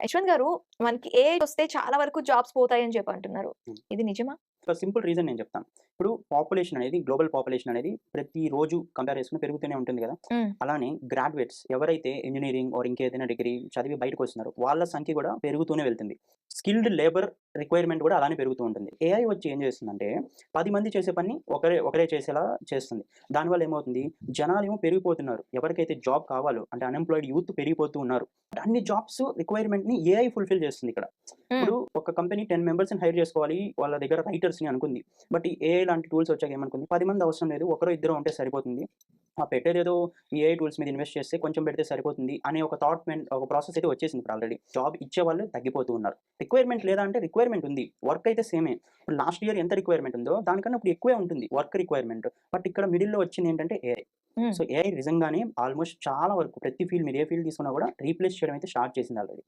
యశ్వంత్ గారు, మనకి ఏఐ వస్తే చాలా వరకు జాబ్స్ పోతాయని చెప్పి అంటున్నారు. హ్మ్. ఇది నిజమా? ఒక సింపుల్ రీజన్ నేను చెప్తాను. ఇప్పుడు పాపులేషన్ అనేది గ్లోబల్ పాపులేషన్ అనేది ప్రతిరోజు కంపేర్ చేసుకొని పెరుగుతూనే ఉంటుంది గదా! హ్మ్. అలానే గ్రాడ్యుయేట్స్ ఎవరైతే ఇంజినీరింగ్ ఆర్ ఇంకేదైనా డిగ్రీ చదివి బయటకొస్తున్నారో వాళ్ళ సంఖ్య గూడా పెరుగుతూనే వెళ్తుంది. స్కిల్డ్ లేబర్ రిక్వైర్మెంట్ గూడా అలానే పెరుగుతూ ఉంటుంది. ఏఐ వచ్చి ఏం చేస్తుందంటే 10 మంది చేసే పని ఒకరే చేసేలా చేస్తుంది. దానివల్ల ఏమవుతుంది జనాలేమో పెరిగిపోతున్నారు. ఎవరికైతే జాబ్ కావాలో అంటే అన్‌ఎంప్లాయిడ్ యూత్ పెరిగిపోతూ ఉన్నారు. అన్ని జాబ్స్ రిక్వైర్మెంట్‌ని ఏఐ ఫుల్‌ఫిల్ చేస్తుందిక్కడ. హ్మ్. ఇప్పుడు ఒక కంపెనీ 10 మెంబర్స్‌ని హైర్ చేసుకోవాలి. వాళ్ళ దగ్గర రైటర్స్‌ని అనుకుంది. బట్ ఈ ఏఐ లాంటి టూల్స్ వచ్చాక ఏమనుకుంది 10 మంది అవసరం లేదు. ఒకరో ఇద్దరో ఉంటే సరిపోతుంది. పెట్టేదేదో ఈ ఏఐ టూల్స్ మీద ఇన్వెస్ట్ చేస్తే కొంచెం పెడితే సరిపోతుంది అనే ఒక ఒక ప్రాసెస్ అయితే వచ్చేసింది ఇప్పుడు ఆల్రెడీ. జాబ్ ఇచ్చేవాళ్ళు తగ్గిపోతూ ఉన్నారు. రిక్వైర్మెంట్ లేదా అంటే రిక్వైర్మెంట్ ఉంది. వర్క్ అయితే సేమే. ఇప్పుడు లాస్ట్ ఇయర్ ఎంత రిక్వైర్మెంట్ ఉందో దానికన్నా ఇప్పుడు ఎక్కువే ఉంటుంది వర్క్ రిక్వైర్మెంట్. బట్ ఇక్కడ మిడిల్‌లో వచ్చిందేంటంటే ఏఐ. హ్మ్. సో, ఏఐ నిజంగానే ఆల్‌మోస్ట్ చాలా వరకు ప్రతి ఫీల్డ్ మీరు ఏ ఫీల్డ్ తీసుకున్నా కూడా రీప్లేస్ చేయడం అయితే స్టార్ట్ చేసింది ఆల్రెడీ.